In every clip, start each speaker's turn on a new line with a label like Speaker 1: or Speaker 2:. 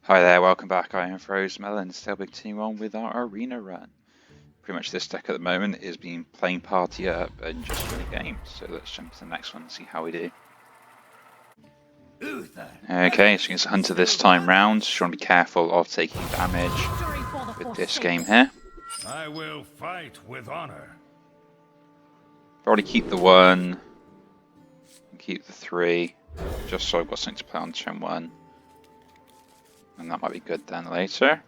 Speaker 1: Hi there, welcome back. I am Frozemelon, still continuing on with our arena run. Pretty much this deck at the moment is being plain party up and just win a game. So let's jump to the next one and see how we do. Okay, so against Hunter this time round. Just want to be careful of taking damage with this game here.
Speaker 2: I will fight with honor.
Speaker 1: Probably keep the 1, and keep the 3, just so I've got something to play on turn 1. And that might be good then later.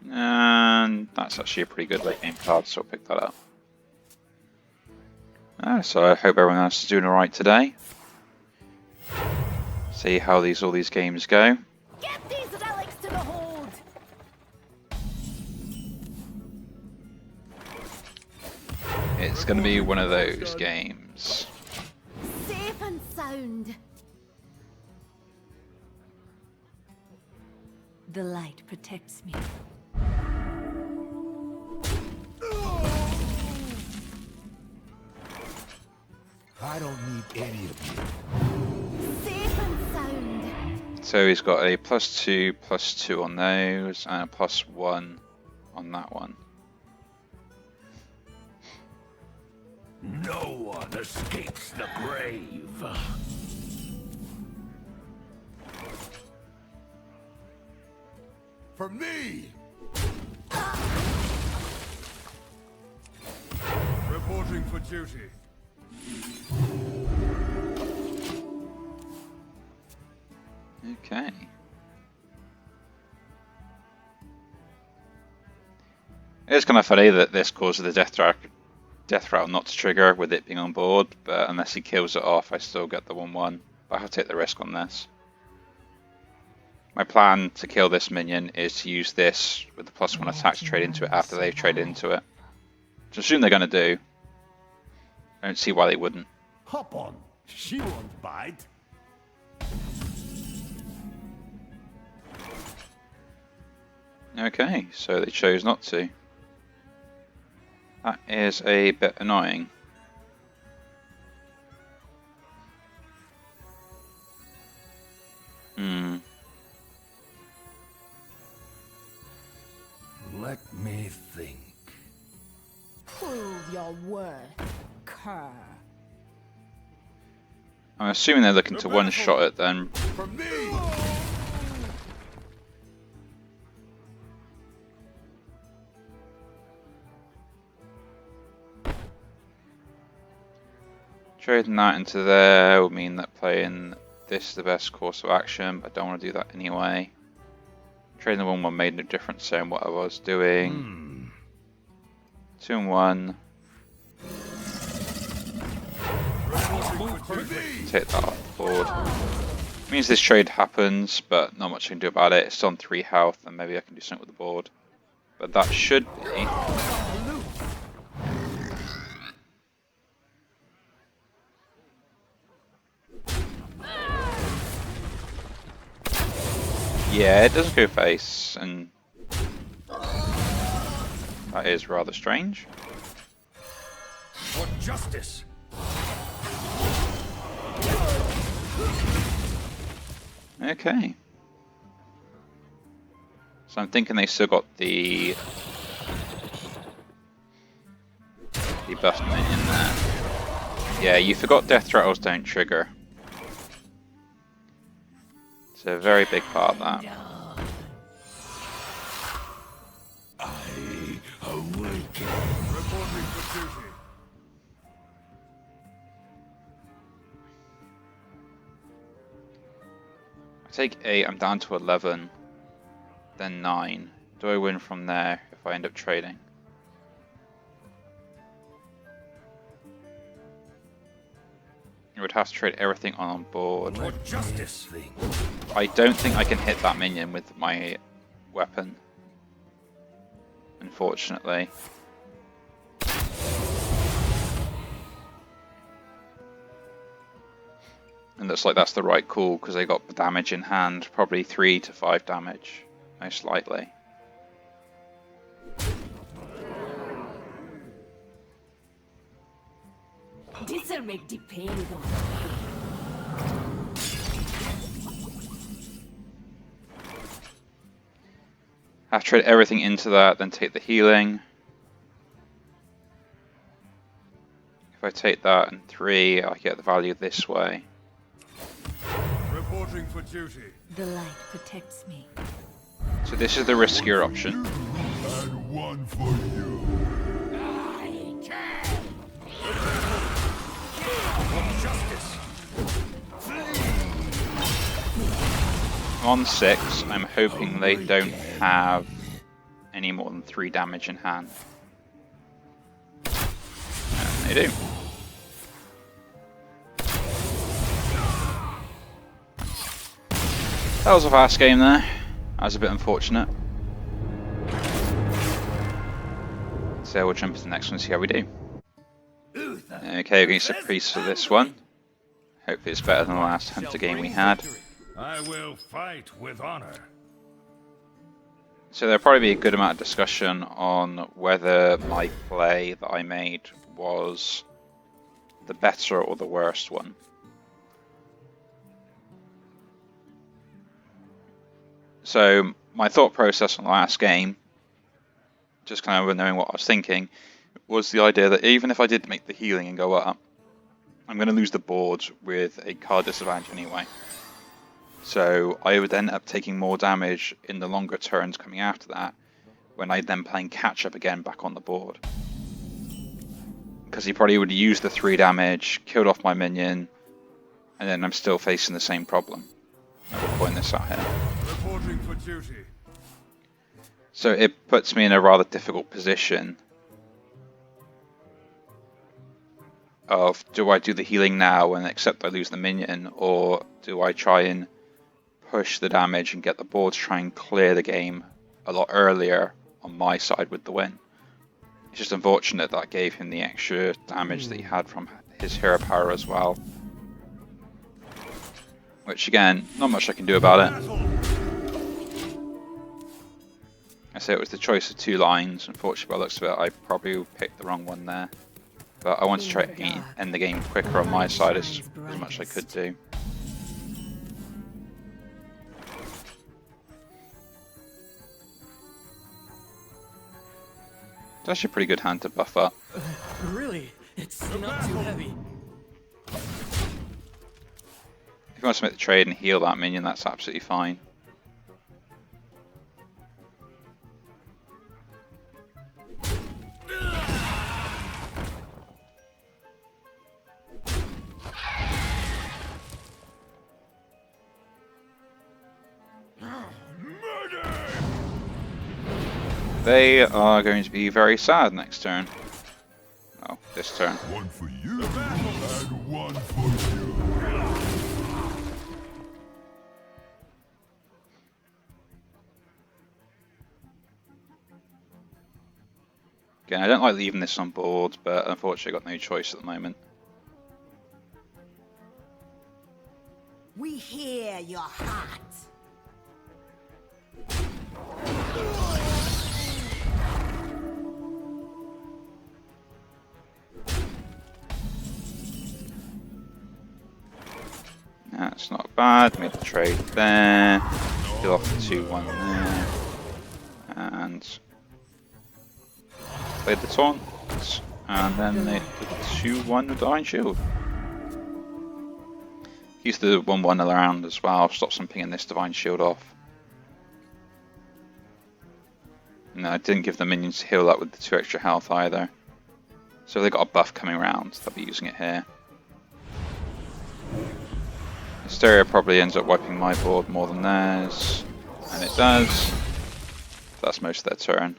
Speaker 1: And that's actually a pretty good late game card, so I'll pick that up. So I hope everyone else is doing alright today. See how all these games go.
Speaker 3: Get these relics to the hold.
Speaker 1: It's going to be one of those games.
Speaker 3: Safe and sound. The light protects me.
Speaker 2: I don't need any of you.
Speaker 3: Safe and sound.
Speaker 1: So he's got a +2/+2 on those, and a +1 on that one.
Speaker 2: No one escapes the grave. For me! Reporting for duty.
Speaker 1: Okay. It's kind of funny that this causes the death rattle not to trigger with it being on board, but unless he kills it off, I still get the 1/1. But I have to take the risk on this. My plan to kill this minion is to use this with the +1 attack to trade into it after they've traded into it. Which I assume they're going to do. I don't see why they wouldn't.
Speaker 2: Hop on. She won't bite.
Speaker 1: Okay, so they chose not to. That is a bit annoying.
Speaker 2: Let me think.
Speaker 3: Prove your worth, cur.
Speaker 1: I'm assuming they're looking to one-shot it then.
Speaker 2: For me!
Speaker 1: Trading that into there would mean that playing this is the best course of action, but I don't want to do that anyway. Trading the 1/1 made no difference in what I was doing. 2 and 1. Take that off the board. Means this trade happens, but not much I can do about it. It's still on 3 health, and maybe I can do something with the board. But that should be. Yeah, it doesn't go face, and that is rather strange.
Speaker 2: For justice!
Speaker 1: Okay. So I'm thinking they still got the buff minion there. Yeah, you forgot death rattles don't trigger. It's a very big part of that.
Speaker 2: I awaken. Reporting for duty.
Speaker 1: I take 8, I'm down to 11, then 9. Do I win from there if I end up trading? I would have to trade everything on board.
Speaker 2: For justice!
Speaker 1: I don't think I can hit that minion with my weapon, unfortunately. And looks like that's the right call because they got damage in hand, probably 3 to 5 damage, most likely.
Speaker 3: This'll make the pain go.
Speaker 1: I have to trade everything into that, then take the healing. If I take that and 3, I get the value this way.
Speaker 2: Reporting for duty.
Speaker 3: The light protects me.
Speaker 1: So this is the riskier option.
Speaker 2: And one for you. Justice.
Speaker 1: I'm on 6. I'm hoping they don't have any more than 3 damage in hand. And they do. That was a fast game there. That was a bit unfortunate. So we'll jump into the next one and see how we do. Okay, against a priest for this one. Hopefully it's better than the last hunter game we had.
Speaker 2: I will fight with honor.
Speaker 1: So there'll probably be a good amount of discussion on whether my play that I made was the better or the worst one. So my thought process on the last game, just kind of knowing what I was thinking, was the idea that even if I did make the healing and go up, I'm going to lose the board with a card disadvantage anyway. So I would end up taking more damage in the longer turns coming after that, when I then playing catch up again back on the board. Because he probably would use the 3 damage, killed off my minion, and then I'm still facing the same problem. I will point this out here.
Speaker 2: Reporting for duty.
Speaker 1: So it puts me in a rather difficult position of, do I do the healing now and accept I lose the minion, or do I try and push the damage and get the board to try and clear the game a lot earlier on my side with the win? It's just unfortunate that I gave him the extra damage that he had from his hero power as well. Which again, not much I can do about it. I say it was the choice of 2 lines. Unfortunately, by the looks of it, I probably picked the wrong one there. But I wanted to try to end the game quicker on my side as much as I could do. It's actually a pretty good hand to buff up.
Speaker 4: Really? It's not too heavy.
Speaker 1: If he wants to make the trade and heal that minion, that's absolutely fine. They are going to be very sad next turn. Oh, this turn.
Speaker 2: One for you and one for you.
Speaker 1: Again, I don't like leaving this on board, but unfortunately I've got no choice at the moment.
Speaker 3: We hear your heart.
Speaker 1: That's not bad. Made the trade there. Deal off the 2-1 there. And played the taunt. And then they did the 2-1 with Divine Shield. Use the 1-1 around as well. Stop some pinging this Divine Shield off. No, I didn't give the minions to heal up with the 2 extra health either. So if they got a buff coming around, they'll be using it here. Hysteria probably ends up wiping my board more than theirs, and it does. That's most of their turn.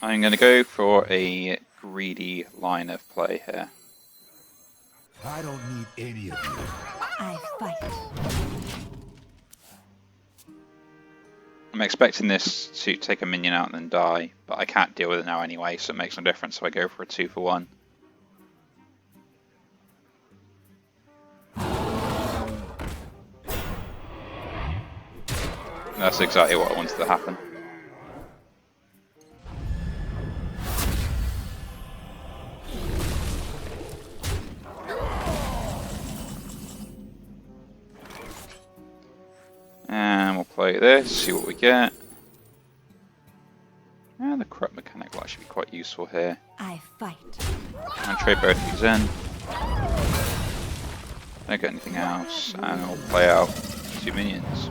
Speaker 1: I'm going to go for a greedy line of play here.
Speaker 2: I don't need any of you.
Speaker 3: I fight.
Speaker 1: I'm expecting this to take a minion out and then die, but I can't deal with it now anyway, so it makes no difference if I go for a 2-for-1. That's exactly what I wanted to happen. And we'll play this, see what we get. And the corrupt mechanic will actually be quite useful here.
Speaker 3: I fight.
Speaker 1: And trade both these in. Don't get anything else, and I'll play out 2 minions.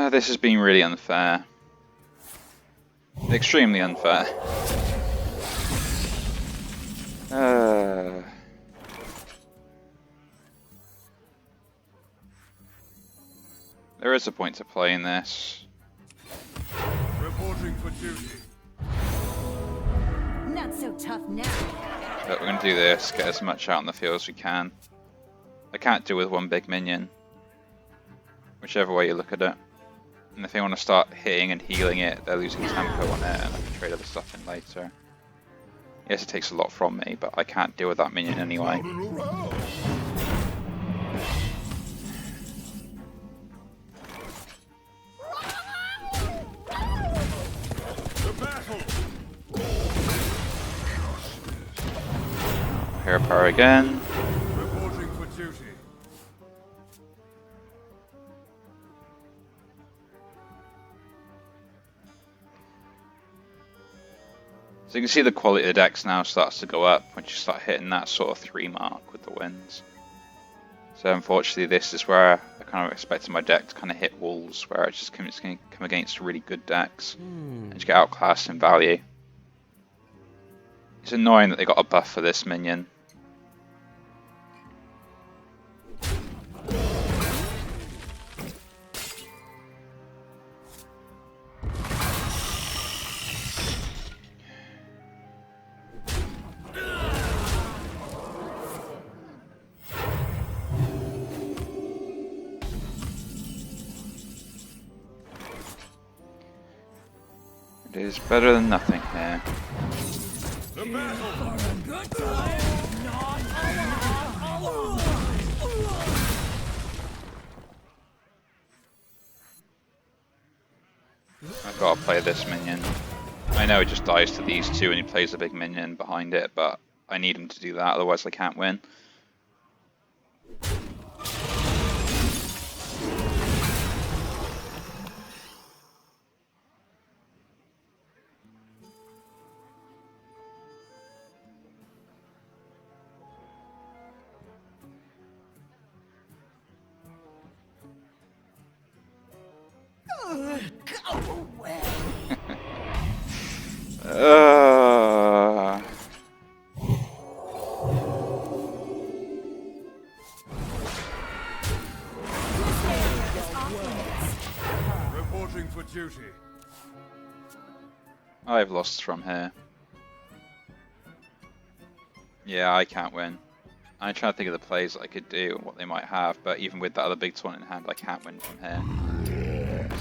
Speaker 1: This has been really unfair. Extremely unfair. There is a point to playing this.
Speaker 2: Reporting for duty.
Speaker 3: Not so tough now.
Speaker 1: But we're going to do this, get as much out on the field as we can. I can't do with one big minion. Whichever way you look at it. And if they want to start hitting and healing it, they're losing tempo on it, and I can trade other stuff in later. Yes, it takes a lot from me, but I can't deal with that minion anyway. Hero power again.
Speaker 2: Reporting for duty.
Speaker 1: So you can see the quality of the decks now starts to go up once you start hitting that sort of 3 mark with the wins. So unfortunately this is where I kind of expected my deck to kind of hit walls, where it's just going to come against really good decks and just get outclassed in value. It's annoying that they got a buff for this minion. It is better than nothing here.
Speaker 2: The battle.
Speaker 1: I've got to play this minion. I know it just dies to these two and he plays a big minion behind it, but I need him to do that, otherwise I can't win.
Speaker 3: Go away.
Speaker 2: Reporting for duty.
Speaker 1: I've lost from here. Yeah, I can't win. I'm trying to think of the plays that I could do and what they might have, but even with that other big taunt in hand, I can't win from here.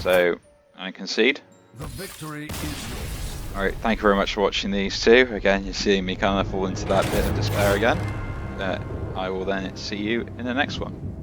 Speaker 1: So, I concede.
Speaker 2: The victory is yours.
Speaker 1: Alright, thank you very much for watching these two. Again, you're seeing me kind of fall into that bit of despair again. I will then see you in the next one.